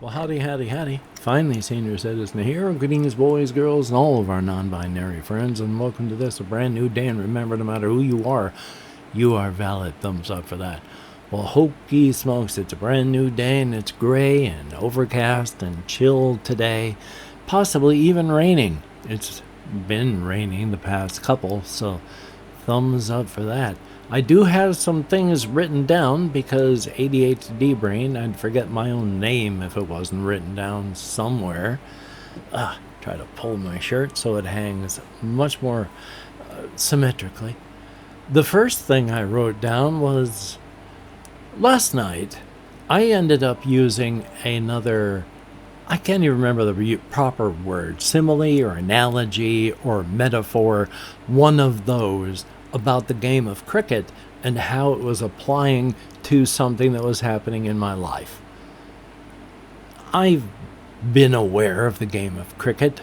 Well, howdy, howdy, howdy. Finally, senior citizen here. Greetings, boys, girls, and all of our non-binary friends, and welcome to this, a brand new day. And remember, no matter who you are valid. Thumbs up for that. Well, hokey smokes, it's a brand new day, and it's gray and overcast and chill today. Possibly even raining. It's been raining the past couple, so thumbs up for that. I do have some things written down because ADHD brain, I'd forget my own name if it wasn't written down somewhere. Try to pull my shirt so it hangs much more symmetrically. The first thing I wrote down was last night I ended up using another, I can't even remember the proper word, simile or analogy or metaphor, one of those, about the game of cricket and how it was applying to something that was happening in my life. I've been aware of the game of cricket.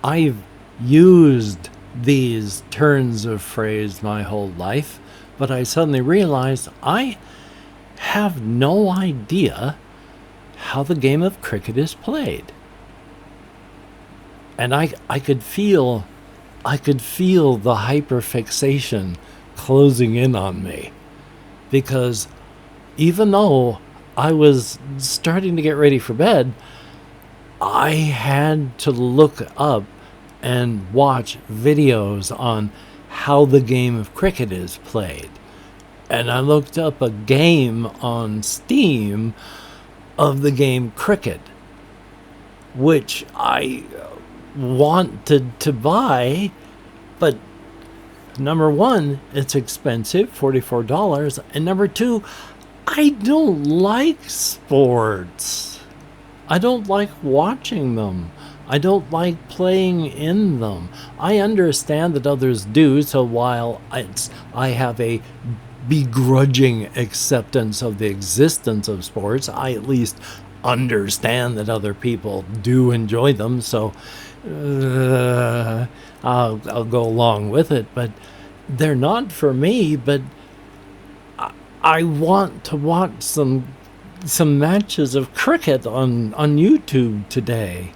I've used these turns of phrase my whole life, but I suddenly realized I have no idea how the game of cricket is played. And I could feel the hyperfixation closing in on me, because even though I was starting to get ready for bed, I had to look up and watch videos on how the game of cricket is played. And I looked up a game on Steam of the game cricket, which I wanted to buy, but number one, it's expensive, $44, and number two, I don't like sports. I don't like watching them. I don't like playing in them. I understand that others do, so while I have a begrudging acceptance of the existence of sports, I at least understand that other people do enjoy them, so I'll go along with it. But they're not for me. But I want to watch some matches of cricket on YouTube today.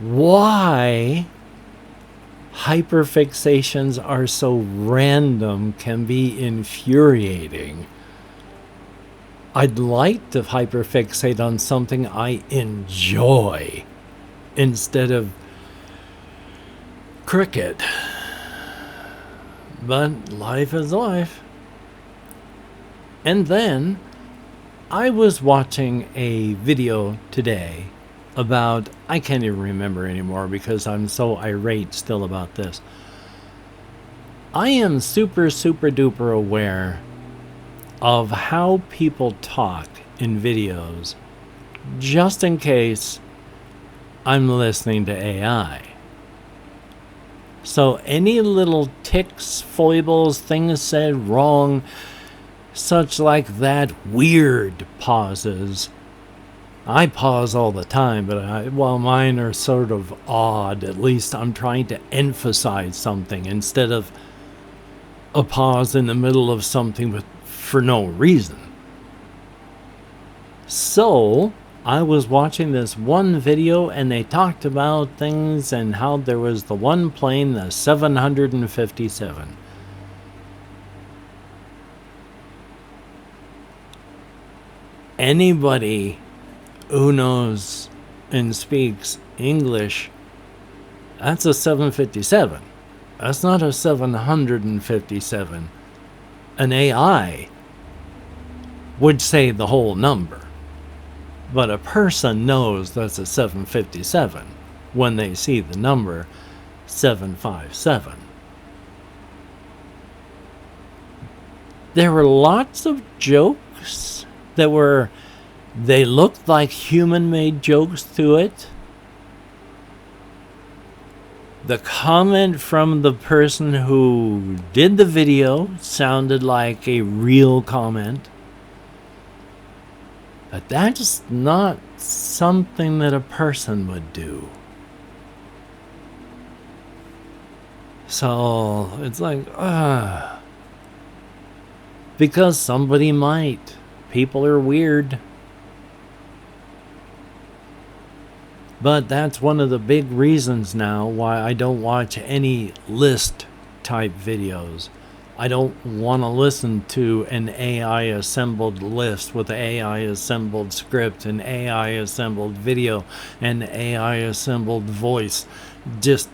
Why hyperfixations are so random can be infuriating. I'd like to hyperfixate on something I enjoy instead of cricket. But life is life. And then I was watching a video today about, I can't even remember anymore because I'm so irate still about this. I am super duper aware of how people talk in videos, just in case I'm listening to AI. So any little ticks, foibles, things said wrong, such like that, weird pauses. I pause all the time, but while mine are sort of odd, at least I'm trying to emphasize something instead of a pause in the middle of something for no reason. So I was watching this one video and they talked about things and how there was the one plane, the 757. Anybody who knows and speaks English, that's a 757. That's not a 757. An AI would say the whole number. But a person knows that's a 757 when they see the number 757. There were lots of jokes that they looked like human-made jokes to it. The comment from the person who did the video sounded like a real comment. But that's not something that a person would do. So it's like, because somebody might. People are weird. But that's one of the big reasons now why I don't watch any list type videos. I don't want to listen to an AI assembled list with AI assembled script and AI assembled video and AI assembled voice. Just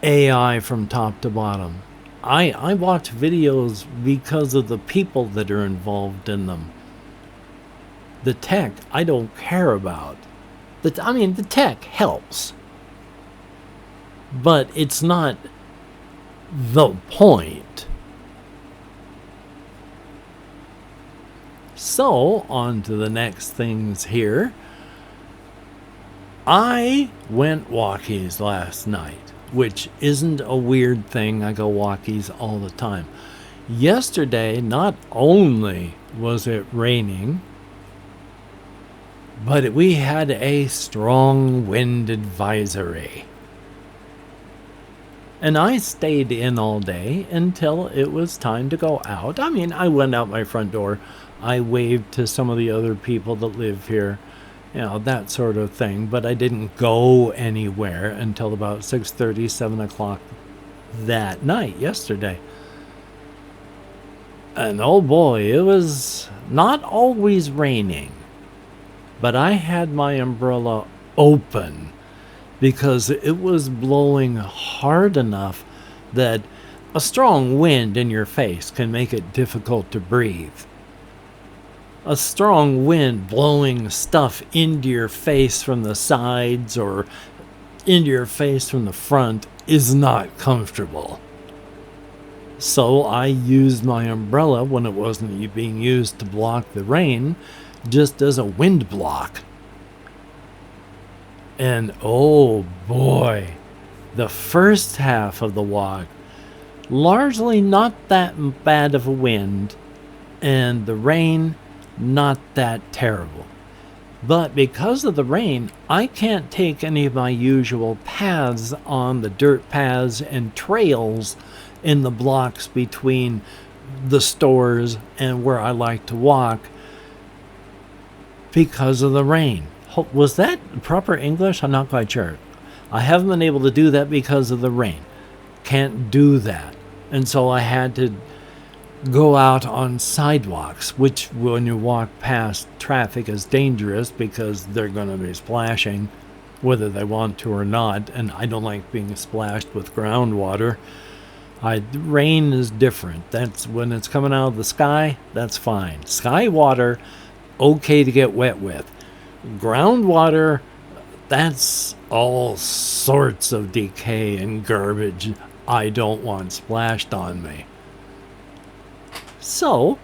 AI from top to bottom. I watch videos because of the people that are involved in them. The tech I don't care about. The tech helps. But it's not the point. So, on to the next things here. I went walkies last night, which isn't a weird thing. I go walkies all the time. Yesterday, not only was it raining, but we had a strong wind advisory. And I stayed in all day until it was time to go out. I went out my front door. I waved to some of the other people that live here, that sort of thing. But I didn't go anywhere until about 6:30, 7 o'clock that night yesterday. And oh boy, it was not always raining. But I had my umbrella open because it was blowing hard enough that a strong wind in your face can make it difficult to breathe. A strong wind blowing stuff into your face from the sides or into your face from the front is not comfortable. So I used my umbrella when it wasn't being used to block the rain, just as a wind block. And oh boy, the first half of the walk, largely not that bad of a wind, and the rain, not that terrible. But because of the rain, I can't take any of my usual paths on the dirt paths and trails in the blocks between the stores and where I like to walk because of the rain. Was that proper English? I'm not quite sure. I haven't been able to do that because of the rain. Can't do that. And so I had to go out on sidewalks, which when you walk past traffic is dangerous because they're going to be splashing whether they want to or not. And I don't like being splashed with groundwater. Rain is different. That's when it's coming out of the sky, that's fine. Sky water, okay to get wet with. Groundwater, that's all sorts of decay and garbage I don't want splashed on me. So,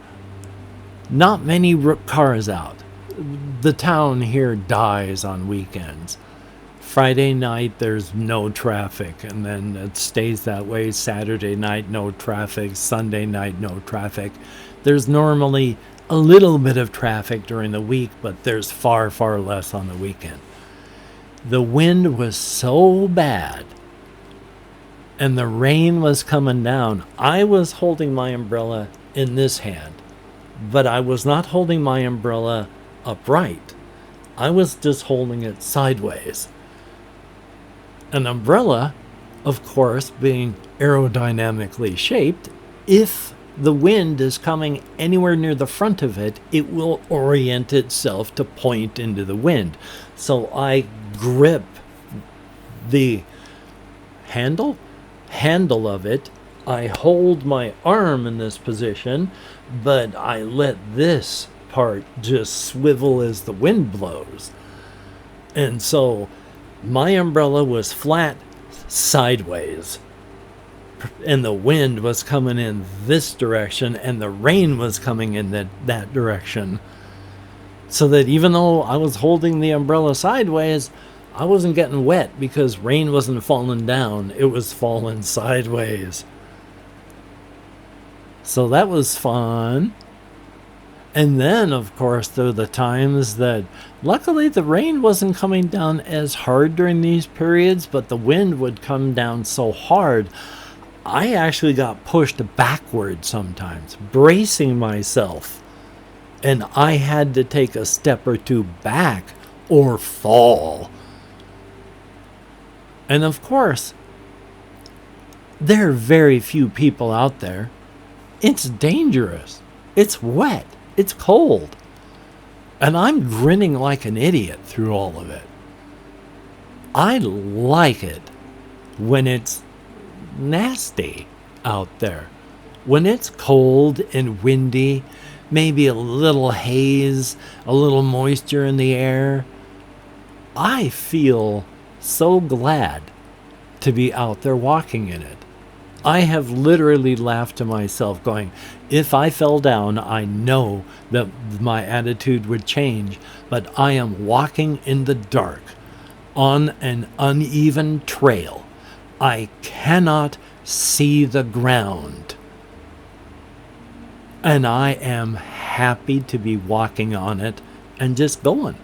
not many cars out. The town here dies on weekends. Friday night, there's no traffic, and then it stays that way. Saturday night, no traffic. Sunday night, no traffic. There's normally a little bit of traffic during the week, but there's far, far less on the weekend. The wind was so bad, and the rain was coming down. I was holding my umbrella in this hand, but I was not holding my umbrella upright. I was just holding it sideways. An umbrella, of course, being aerodynamically shaped, if the wind is coming anywhere near the front of it, it will orient itself to point into the wind. So I grip the handle of it. I hold my arm in this position, but I let this part just swivel as the wind blows. And so my umbrella was flat sideways, and the wind was coming in this direction, and the rain was coming in that direction. So that even though I was holding the umbrella sideways, I wasn't getting wet because rain wasn't falling down, it was falling sideways. So that was fun. And then, of course, there were the times that, luckily, the rain wasn't coming down as hard during these periods, but the wind would come down so hard, I actually got pushed backward sometimes, bracing myself. And I had to take a step or two back, or fall. And of course, there are very few people out there. It's dangerous. It's wet. It's cold. And I'm grinning like an idiot through all of it. I like it when it's nasty out there. When it's cold and windy, maybe a little haze, a little moisture in the air, I feel so glad to be out there walking in it. I have literally laughed to myself going, if I fell down, I know that my attitude would change, but I am walking in the dark on an uneven trail. I cannot see the ground. And I am happy to be walking on it and just going.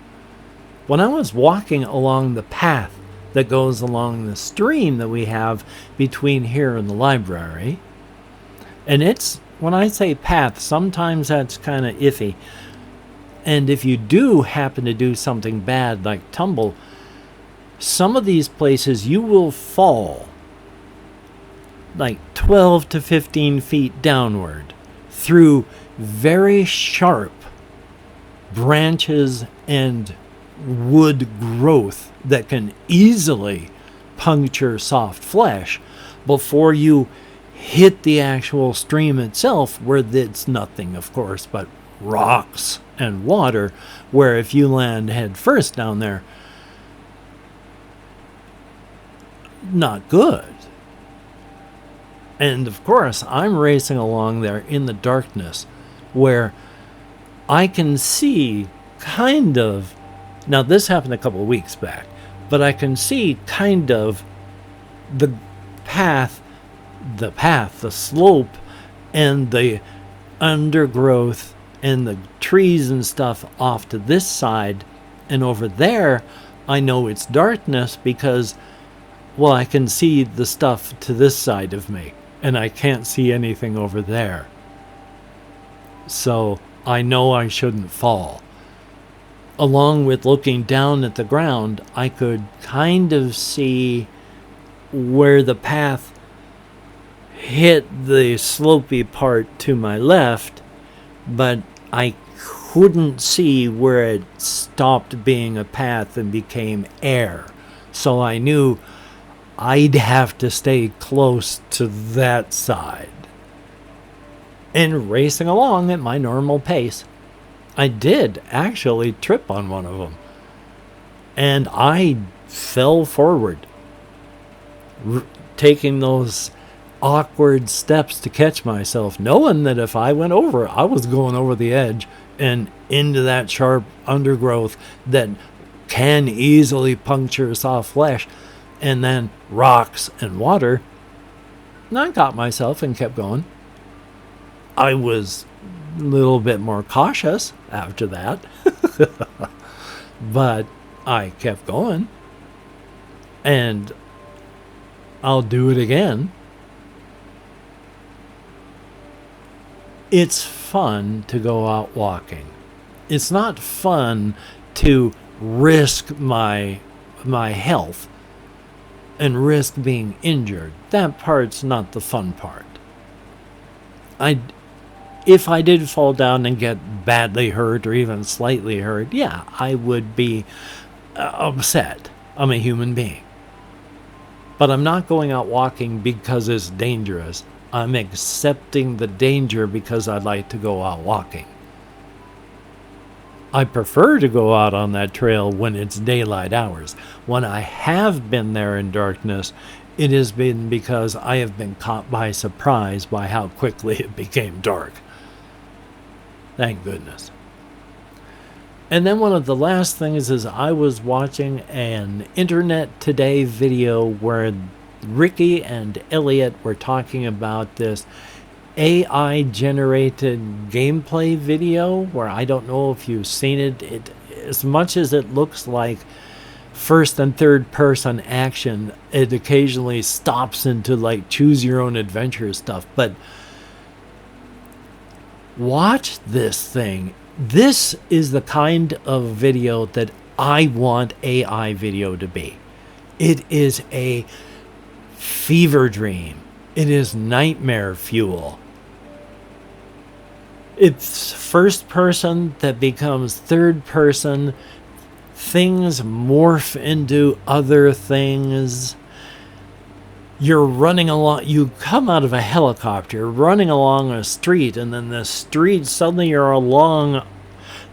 When I was walking along the path that goes along the stream that we have between here and the library, and it's, when I say path, sometimes that's kind of iffy. And if you do happen to do something bad like tumble, some of these places you will fall like 12 to 15 feet downward through very sharp branches and wood growth that can easily puncture soft flesh before you hit the actual stream itself, where it's nothing, of course, but rocks and water, where if you land head first down there, not good. And of course, I'm racing along there in the darkness where I can see kind of, now this happened a couple of weeks back, but I can see kind of the path, the slope, and the undergrowth and the trees and stuff off to this side. And over there, I know it's darkness because, well, I can see the stuff to this side of me, and I can't see anything over there. So I know I shouldn't fall. Along with looking down at the ground, I could kind of see where the path hit the slopey part to my left, but I couldn't see where it stopped being a path and became air. So I knew I'd have to stay close to that side. And racing along at my normal pace, I did actually trip on one of them. And I fell forward, taking those awkward steps to catch myself, knowing that if I went over, I was going over the edge and into that sharp undergrowth that can easily puncture soft flesh, and then rocks and water. And I got myself and kept going. I was a little bit more cautious after that, but I kept going, and I'll do it again. It's fun to go out walking. It's not fun to risk my health and risk being injured. That part's not the fun part. If I did fall down and get badly hurt or even slightly hurt, yeah, I would be upset. I'm a human being. But I'm not going out walking because it's dangerous. I'm accepting the danger because I'd like to go out walking. I prefer to go out on that trail when it's daylight hours. When I have been there in darkness, it has been because I have been caught by surprise by how quickly it became dark. Thank goodness. And then one of the last things is I was watching an Internet Today video where Ricky and Elliot were talking about this AI-generated gameplay video where I don't know if you've seen it. As much as it looks like first and third person action, it occasionally stops into like choose your own adventure stuff. But watch this thing. This is the kind of video that I want AI video to be. It is a fever dream. It is nightmare fuel. It's first person that becomes third person. Things morph into other things. You're running along, you come out of a helicopter, running along a street, and then the street, suddenly you're along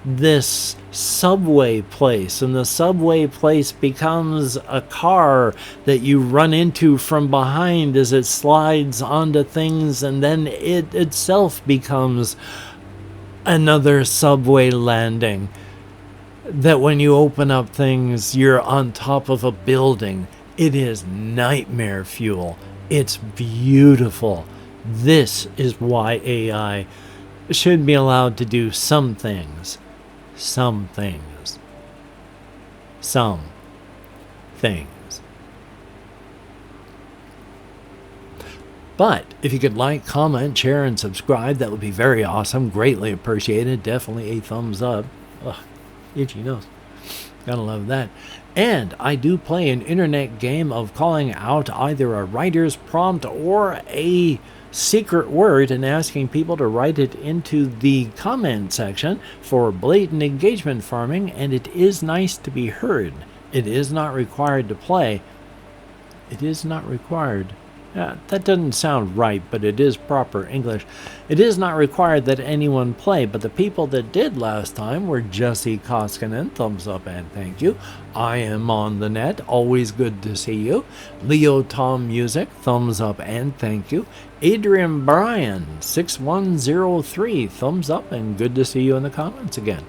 this subway place, and the subway place becomes a car that you run into from behind as it slides onto things, and then it itself becomes another subway landing. That when you open up things, you're on top of a building. It is nightmare fuel. It's beautiful. This is why AI should be allowed to do some things. Some things. Some things. But if you could like, comment, share, and subscribe, that would be very awesome. Greatly appreciated. Definitely a thumbs up. Ugh, itchy nose. Gotta love that. And I do play an internet game of calling out either a writer's prompt or a secret word and asking people to write it into the comment section for blatant engagement farming, and it is nice to be heard. It is not required to play. It is not required. That doesn't sound right, but it is proper English. It is not required that anyone play, but the people that did last time were Jesse Koskinen, thumbs up and thank you. I am on the net, always good to see you. Leo Tom Music, thumbs up and thank you. Adrian Bryan, 6103, thumbs up and good to see you in the comments again.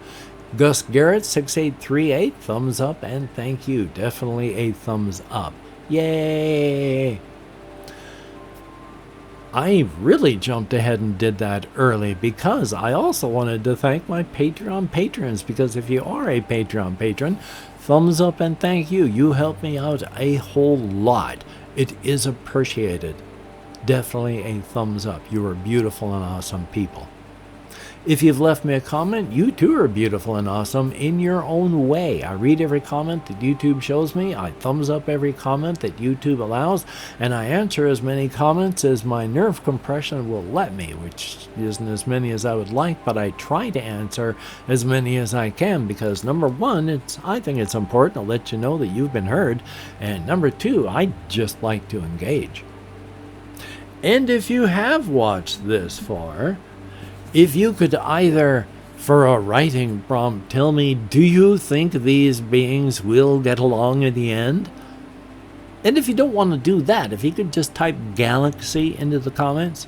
Gus Garrett, 6838, thumbs up and thank you. Definitely a thumbs up. Yay! I really jumped ahead and did that early because I also wanted to thank my Patreon patrons, because if you are a Patreon patron, thumbs up and thank you. You help me out a whole lot. It is appreciated. Definitely a thumbs up. You are beautiful and awesome people. If you've left me a comment, you too are beautiful and awesome in your own way. I read every comment that YouTube shows me. I thumbs up every comment that YouTube allows. And I answer as many comments as my nerve compression will let me, which isn't as many as I would like, but I try to answer as many as I can because number one, I think it's important to let you know that you've been heard. And number two, I just like to engage. And if you have watched this far, if you could either, for a writing prompt, tell me, do you think these beings will get along in the end? And if you don't want to do that, if you could just type galaxy into the comments.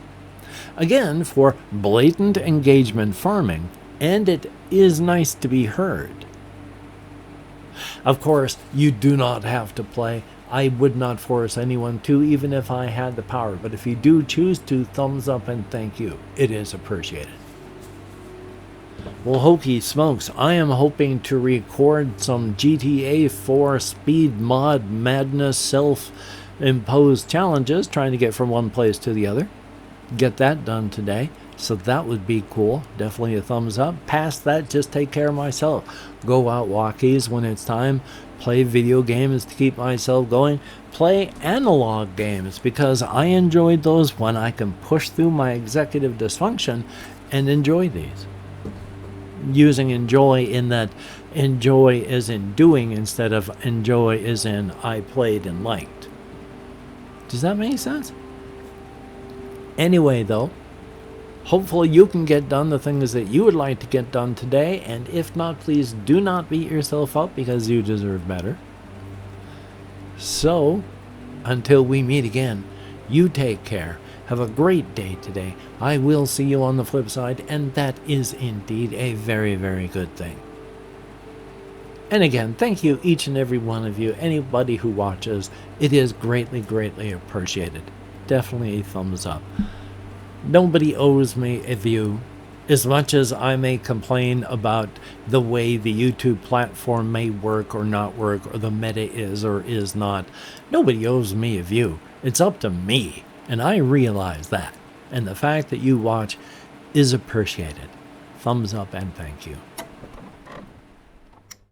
Again, for blatant engagement farming, and it is nice to be heard. Of course, you do not have to play. I would not force anyone to, even if I had the power. But if you do choose to, thumbs up and thank you. It is appreciated. Well, hokey smokes, I am hoping to record some GTA 4 speed mod madness self-imposed challenges, trying to get from one place to the other. Get that done today. So that would be cool. Definitely a thumbs up. Past that, just take care of myself. Go out walkies when it's time. Play video games to keep myself going. Play analog games because I enjoyed those when I can push through my executive dysfunction and enjoy these. Using enjoy in that enjoy is in doing instead of enjoy is in I played and liked. Does that make sense? Anyway, though, hopefully you can get done the things that you would like to get done today, and if not, please do not beat yourself up because you deserve better. So, until we meet again, you take care. Have a great day today. I will see you on the flip side, and that is indeed a very, very good thing. And again, thank you each and every one of you, anybody who watches. It is greatly, greatly appreciated. Definitely a thumbs up. Nobody owes me a view. As much as I may complain about the way the YouTube platform may work or not work, or the meta is or is not, nobody owes me a view. It's up to me, and I realize that. And the fact that you watch is appreciated. Thumbs up and thank you.